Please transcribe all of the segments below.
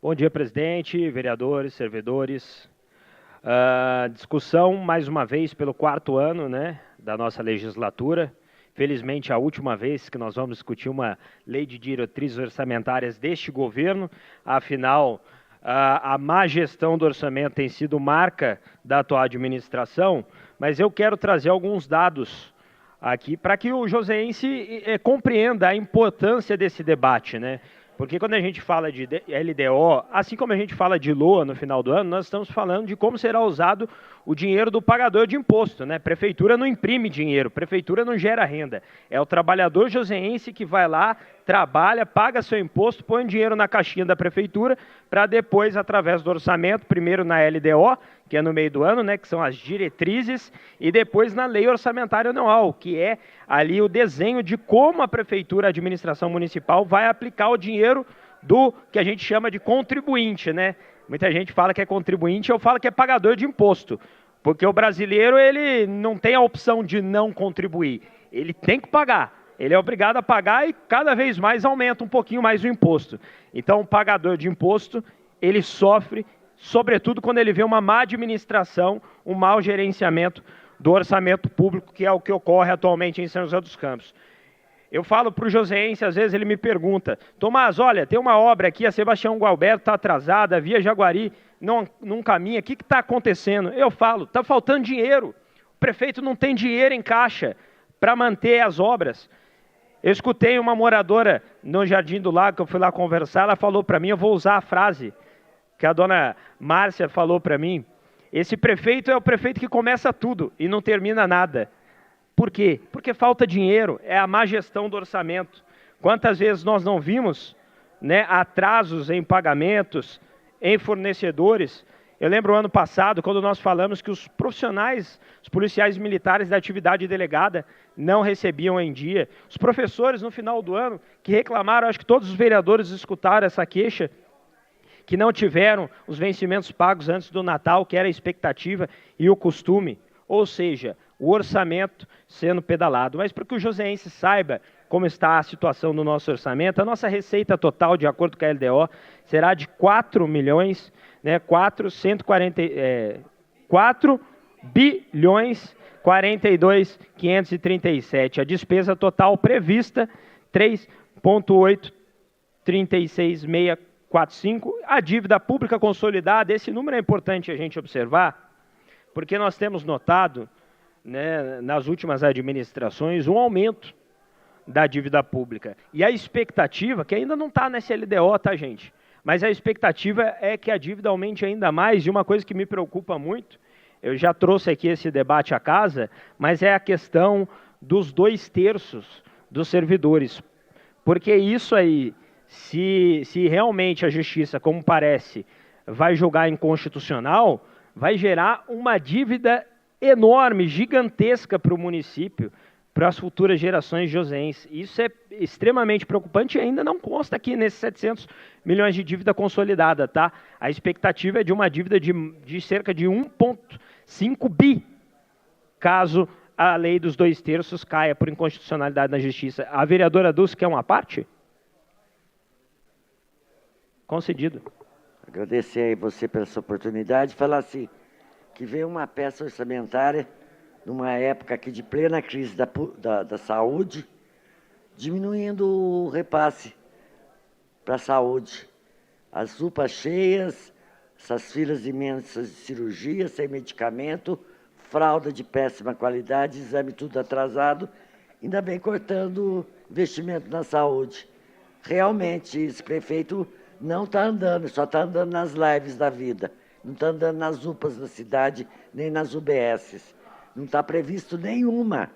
Bom dia, presidente, vereadores, servidores. Discussão, mais uma vez, pelo 4º ano, né, da nossa legislatura. Felizmente, a última vez que nós vamos discutir uma lei de diretrizes orçamentárias deste governo. Afinal, a má gestão do orçamento tem sido marca da atual administração, mas eu quero trazer alguns dados aqui para que o joseense compreenda a importância desse debate, né? Porque quando a gente fala de LDO, assim como a gente fala de LOA no final do ano, nós estamos falando de como será usado o dinheiro do pagador de imposto, né? Prefeitura não imprime dinheiro, prefeitura não gera renda. É o trabalhador joseense que vai lá, trabalha, paga seu imposto, põe dinheiro na caixinha da prefeitura, para depois, através do orçamento, primeiro na LDO, que é no meio do ano, né, que são as diretrizes, e depois na lei orçamentária anual, que é ali o desenho de como a prefeitura, a administração municipal, vai aplicar o dinheiro do que a gente chama de contribuinte, né? Muita gente fala que é contribuinte, eu falo que é pagador de imposto, porque o brasileiro ele não tem a opção de não contribuir, ele tem que pagar. Ele é obrigado a pagar e cada vez mais aumenta um pouquinho mais o imposto. Então, o pagador de imposto, ele sofre, sobretudo quando ele vê uma má administração, um mau gerenciamento do orçamento público, que é o que ocorre atualmente em São José dos Campos. Eu falo para o joseense, às vezes ele me pergunta, Tomás, olha, tem uma obra aqui, a Sebastião Gualberto está atrasada, a Via Jaguari não caminha, o que está acontecendo? Eu falo, está faltando dinheiro, o prefeito não tem dinheiro em caixa para manter as obras. Eu escutei uma moradora no Jardim do Lago, que eu fui lá conversar, ela falou para mim, eu vou usar a frase que a dona Márcia falou para mim, esse prefeito é o prefeito que começa tudo e não termina nada. Por quê? Porque falta dinheiro, é a má gestão do orçamento. Quantas vezes nós não vimos, né, atrasos em pagamentos, em fornecedores? Eu lembro o ano passado, quando nós falamos que os profissionais, os policiais militares da atividade delegada não recebiam em dia. Os professores, no final do ano, que reclamaram, acho que todos os vereadores escutaram essa queixa, que não tiveram os vencimentos pagos antes do Natal, que era a expectativa e o costume. Ou seja, o orçamento sendo pedalado. Mas para que o joseense saiba como está a situação do nosso orçamento, a nossa receita total, de acordo com a LDO, será de 4 milhões, né, 4 bilhões 42.537. A despesa total prevista, 3.836645. A dívida pública consolidada, esse número é importante a gente observar, porque nós temos notado, né, nas últimas administrações, um aumento da dívida pública. E a expectativa, que ainda não está nessa LDO, tá, gente? Mas a expectativa é que a dívida aumente ainda mais, e uma coisa que me preocupa muito, eu já trouxe aqui esse debate à casa, mas é a questão dos 2/3 dos servidores. Porque isso aí, se realmente a justiça, como parece, vai julgar inconstitucional, vai gerar uma dívida enorme, gigantesca para o município, para as futuras gerações joseenses. Isso é extremamente preocupante e ainda não consta aqui nesses 700 milhões de dívida consolidada, tá? A expectativa é de uma dívida de cerca de 1,5 bi, caso a lei dos 2/3 caia por inconstitucionalidade na justiça. A vereadora Dulce quer uma parte? Concedido. Agradecer aí você pela sua oportunidade. Falar assim, que veio uma peça orçamentária numa época aqui de plena crise da saúde, diminuindo o repasse para a saúde. As UPAs cheias, essas filas imensas de cirurgia, sem medicamento, fralda de péssima qualidade, exame tudo atrasado, ainda bem cortando investimento na saúde. Realmente, esse prefeito não está andando, só está andando nas lives da vida. Não está andando nas UPAs da cidade, nem nas UBSs. Não está previsto nenhuma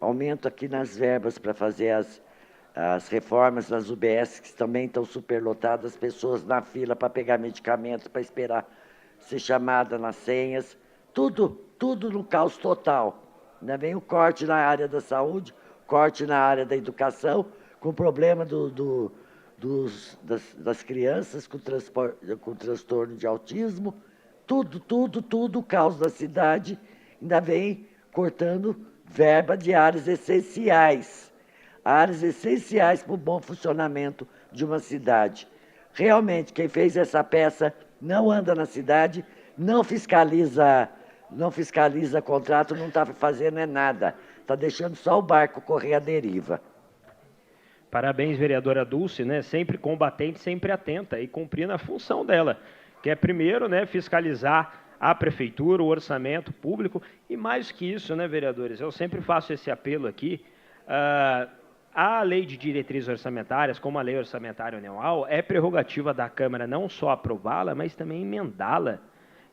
aumento aqui nas verbas para fazer as reformas nas UBSs, que também estão superlotadas, pessoas na fila para pegar medicamento, para esperar ser chamada nas senhas. Tudo no caos total. Ainda vem o corte na área da saúde, corte na área da educação, com o problema das crianças com transtorno de autismo, tudo o caos da cidade, ainda vem cortando verba de áreas essenciais para o bom funcionamento de uma cidade. realmente, quem fez essa peça não anda na cidade, não fiscaliza contrato, não está fazendo nada. Está deixando só o barco correr à deriva. Parabéns, vereadora Dulce, né? Sempre combatente, sempre atenta e cumprindo a função dela, que é primeiro, né, fiscalizar a prefeitura, o orçamento público e mais que isso, né, vereadores? Eu sempre faço esse apelo aqui. A lei de diretrizes orçamentárias, como a lei orçamentária anual, é prerrogativa da Câmara não só aprová-la, mas também emendá-la,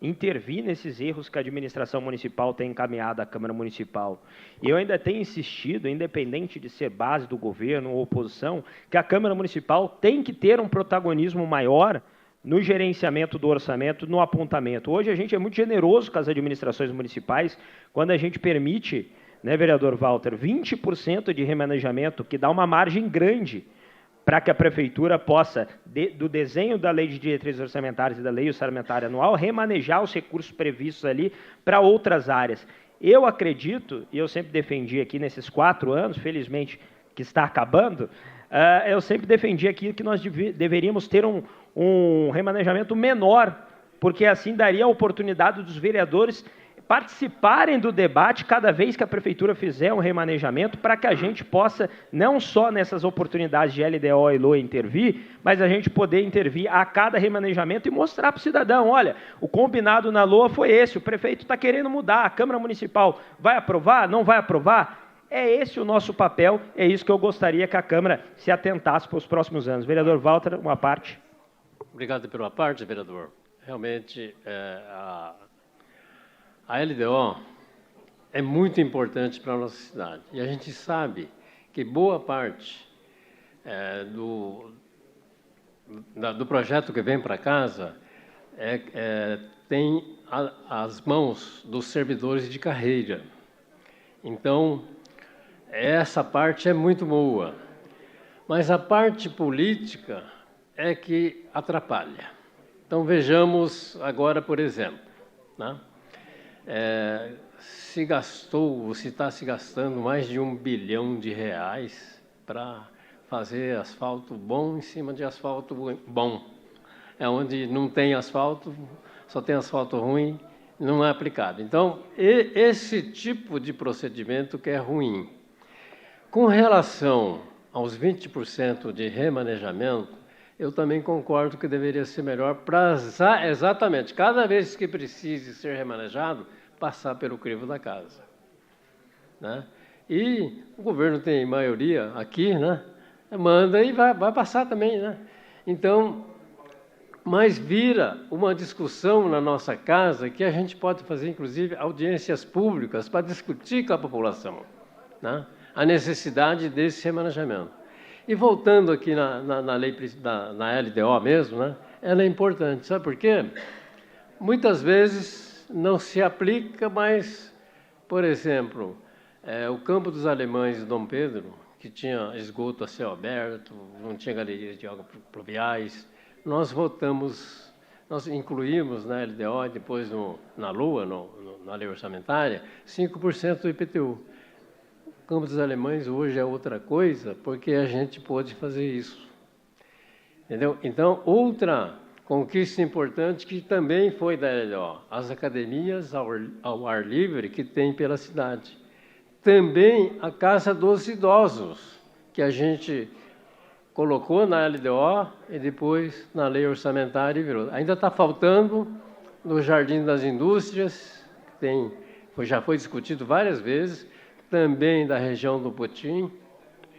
intervir nesses erros que a administração municipal tem encaminhado à Câmara Municipal. E eu ainda tenho insistido, independente de ser base do governo ou oposição, que a Câmara Municipal tem que ter um protagonismo maior no gerenciamento do orçamento, no apontamento. Hoje a gente é muito generoso com as administrações municipais, quando a gente permite, né, vereador Walter, 20% de remanejamento, que dá uma margem grande para que a prefeitura possa, do desenho da lei de diretrizes orçamentárias e da lei orçamentária anual, remanejar os recursos previstos ali para outras áreas. Eu acredito, e eu sempre defendi aqui nesses 4 anos, felizmente que está acabando, eu sempre defendi aqui que nós deveríamos ter um remanejamento menor, porque assim daria a oportunidade dos vereadores participarem do debate cada vez que a prefeitura fizer um remanejamento, para que a gente possa, não só nessas oportunidades de LDO e LOA intervir, mas a gente poder intervir a cada remanejamento e mostrar para o cidadão, olha, o combinado na LOA foi esse, o prefeito está querendo mudar, a Câmara Municipal vai aprovar, não vai aprovar? É esse o nosso papel, é isso que eu gostaria que a Câmara se atentasse para os próximos anos. Vereador Walter, uma parte. Obrigado pela parte, vereador. Realmente, a LDO é muito importante para a nossa cidade. E a gente sabe que boa parte do projeto que vem para casa tem as mãos dos servidores de carreira. Então, essa parte é muito boa. Mas a parte política é que atrapalha. Então, vejamos agora, por exemplo, né? Se está se gastando mais de R$1 bilhão para fazer asfalto bom em cima de asfalto bom. É onde não tem asfalto, só tem asfalto ruim, não é aplicado. Então, esse tipo de procedimento que é ruim. Com relação aos 20% de remanejamento, eu também concordo que deveria ser melhor para exatamente, cada vez que precise ser remanejado, passar pelo crivo da casa. Né? E o governo tem maioria aqui, né? Manda e vai passar também. Né? Então, mas vira uma discussão na nossa casa que a gente pode fazer, inclusive, audiências públicas para discutir com a população, né? A necessidade desse remanejamento. E voltando aqui na lei, na LDO mesmo, né, ela é importante. Sabe por quê? Muitas vezes não se aplica, mas, por exemplo, o Campo dos Alemães de Dom Pedro, que tinha esgoto a céu aberto, não tinha galerias de águas pluviais, nós incluímos na LDO, depois na LOA, na lei orçamentária, 5% do IPTU. Campo dos Alemães hoje é outra coisa, porque a gente pôde fazer isso. Entendeu? Então, outra conquista importante que também foi da LDO, as academias ao ar livre que tem pela cidade. Também a Casa dos Idosos, que a gente colocou na LDO e depois na lei orçamentária e virou. Ainda está faltando no Jardim das Indústrias, que já foi discutido várias vezes, também da região do Potim,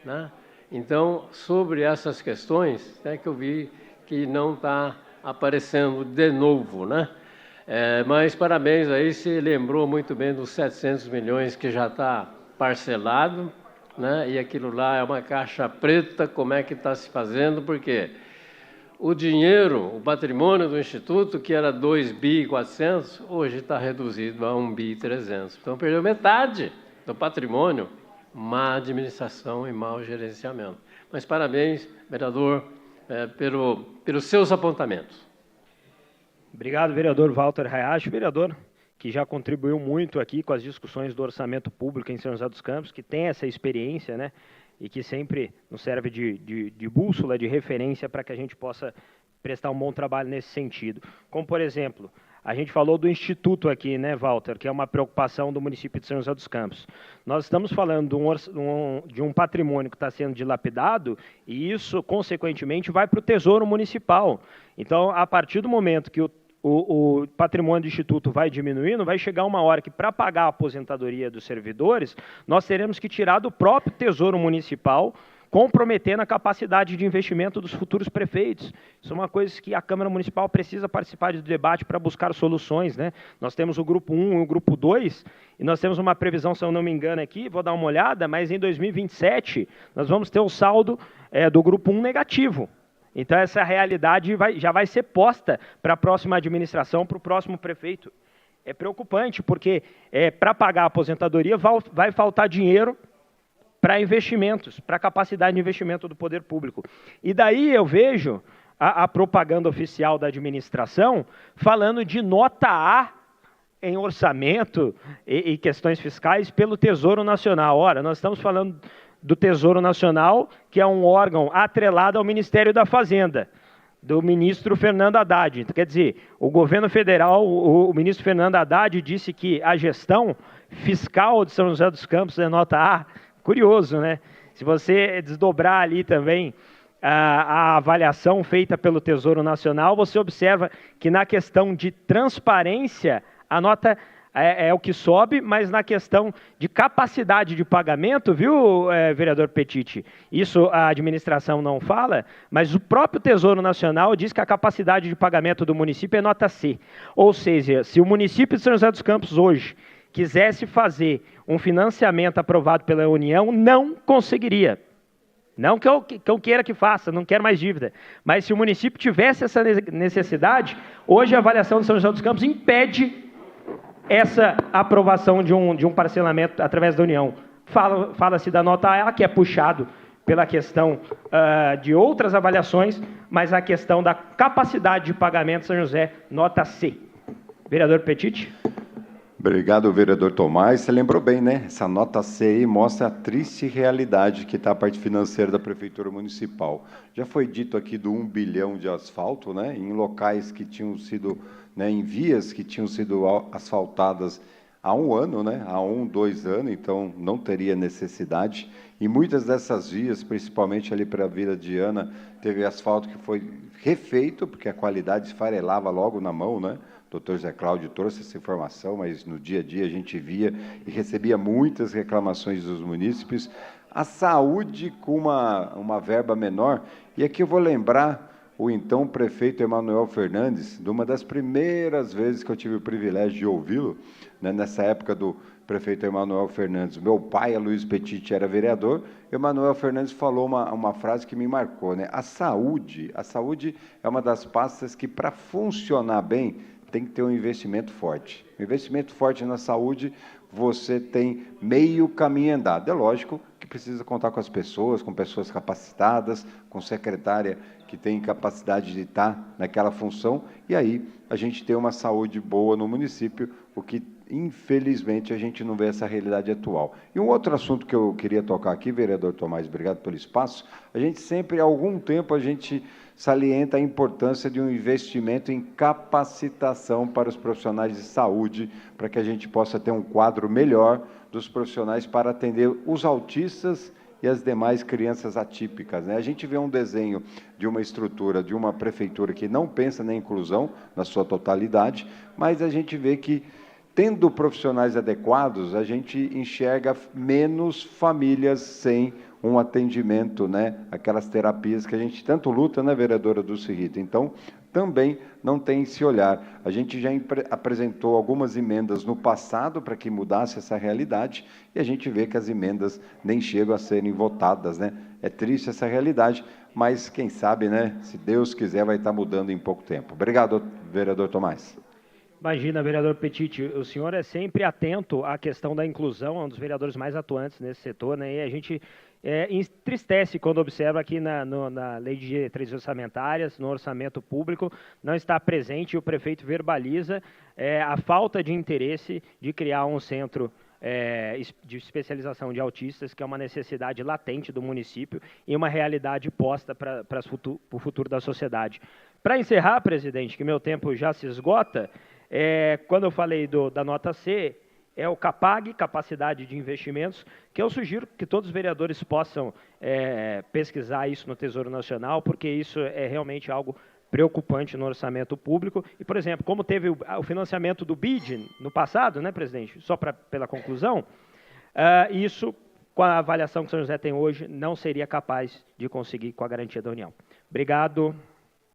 né? Então, sobre essas questões, que eu vi que não está aparecendo de novo, né? Mas parabéns aí, se lembrou muito bem dos 700 milhões que já está parcelado, né? E aquilo lá é uma caixa preta, como é que está se fazendo, porque o dinheiro, o patrimônio do Instituto, que era 2.400 bi, hoje está reduzido a 1.300 bi. Então, perdeu metade do patrimônio, má administração e mau gerenciamento. Mas parabéns, vereador, pelos seus apontamentos. Obrigado, vereador Walter Hayashi, vereador que já contribuiu muito aqui com as discussões do orçamento público em São José dos Campos, que tem essa experiência, né, e que sempre nos serve de bússola, de referência para que a gente possa prestar um bom trabalho nesse sentido. Como, por exemplo, a gente falou do Instituto aqui, né, Walter, que é uma preocupação do município de São José dos Campos. Nós estamos falando de um patrimônio que está sendo dilapidado e isso, consequentemente, vai para o Tesouro Municipal. Então, a partir do momento que o patrimônio do Instituto vai diminuindo, vai chegar uma hora que, para pagar a aposentadoria dos servidores, nós teremos que tirar do próprio Tesouro Municipal, comprometendo a capacidade de investimento dos futuros prefeitos. Isso é uma coisa que a Câmara Municipal precisa participar do debate para buscar soluções, né? Nós temos o Grupo 1 e o Grupo 2, e nós temos uma previsão, se eu não me engano aqui, vou dar uma olhada, mas em 2027 nós vamos ter o saldo do Grupo 1 negativo. Então essa realidade já vai ser posta para a próxima administração, para o próximo prefeito. É preocupante, porque para pagar a aposentadoria vai faltar dinheiro para investimentos, para a capacidade de investimento do poder público. E daí eu vejo a propaganda oficial da administração falando de nota A em orçamento e questões fiscais pelo Tesouro Nacional. Ora, nós estamos falando do Tesouro Nacional, que é um órgão atrelado ao Ministério da Fazenda, do ministro Fernando Haddad. Então, quer dizer, o governo federal, o ministro Fernando Haddad disse que a gestão fiscal de São José dos Campos é nota A. Curioso, né? Se você desdobrar ali também a avaliação feita pelo Tesouro Nacional, você observa que na questão de transparência, a nota é o que sobe, mas na questão de capacidade de pagamento, viu, vereador Petiti? Isso a administração não fala, mas o próprio Tesouro Nacional diz que a capacidade de pagamento do município é nota C. Ou seja, se o município de São José dos Campos hoje quisesse fazer um financiamento aprovado pela União, não conseguiria. Não que eu queira que faça, não quero mais dívida. Mas se o município tivesse essa necessidade, hoje a avaliação de São José dos Campos impede essa aprovação de um parcelamento através da União. Fala-se da nota A, que é puxado pela questão de outras avaliações, mas a questão da capacidade de pagamento de São José, nota C. Vereador Petiti. Obrigado, vereador Tomás. Você lembrou bem, né? Essa nota C aí mostra a triste realidade que está a parte financeira da Prefeitura Municipal. Já foi dito aqui do 1 bilhão de asfalto, né? Em locais que tinham sido, né, em vias que tinham sido asfaltadas há 1 ano, né? Há 1, 2 anos, então não teria necessidade. E muitas dessas vias, principalmente ali para a Vila Diana, teve asfalto que foi refeito, porque a qualidade esfarelava logo na mão, né? O doutor Zé Cláudio trouxe essa informação, mas no dia a dia a gente via e recebia muitas reclamações dos munícipes. A saúde com uma verba menor, e aqui eu vou lembrar o então prefeito Emanuel Fernandes, de uma das primeiras vezes que eu tive o privilégio de ouvi-lo, né, nessa época do prefeito Emanuel Fernandes. Meu pai, Aloysio Petiti, era vereador. Emanuel Fernandes falou uma frase que me marcou, né? A saúde é uma das pastas que, para funcionar bem, tem que ter um investimento forte. Um investimento forte na saúde, você tem meio caminho andado. É lógico que precisa contar com as pessoas, com pessoas capacitadas, com secretária que tem capacidade de estar naquela função, e aí a gente tem uma saúde boa no município, o que, infelizmente, a gente não vê essa realidade atual. E um outro assunto que eu queria tocar aqui, vereador Tomás, obrigado pelo espaço, a gente sempre, há algum tempo, a gente salienta a importância de um investimento em capacitação para os profissionais de saúde, para que a gente possa ter um quadro melhor dos profissionais para atender os autistas e as demais crianças atípicas, né? A gente vê um desenho de uma estrutura, de uma prefeitura que não pensa na inclusão na sua totalidade, mas a gente vê que, tendo profissionais adequados, a gente enxerga menos famílias sem um atendimento, né? Aquelas terapias que a gente tanto luta, né, vereadora Dulce Rita? Então, também não tem esse olhar. A gente já apresentou algumas emendas no passado para que mudasse essa realidade, e a gente vê que as emendas nem chegam a serem votadas, né? É triste essa realidade, mas quem sabe, né, se Deus quiser, vai estar mudando em pouco tempo. Obrigado, vereador Tomás. Imagina, vereador Petiti, o senhor é sempre atento à questão da inclusão, é um dos vereadores mais atuantes nesse setor, né? E a gente entristece quando observa aqui na lei de diretrizes orçamentárias, no orçamento público, não está presente e o prefeito verbaliza a falta de interesse de criar um centro de especialização de autistas, que é uma necessidade latente do município e uma realidade posta para o futuro da sociedade. Para encerrar, presidente, que meu tempo já se esgota, quando eu falei da nota C, é o CAPAG, Capacidade de Investimentos, que eu sugiro que todos os vereadores possam pesquisar isso no Tesouro Nacional, porque isso é realmente algo preocupante no orçamento público. E, por exemplo, como teve o financiamento do BID no passado, né, presidente? Só pela conclusão, isso, com a avaliação que o São José tem hoje, não seria capaz de conseguir com a garantia da União. Obrigado.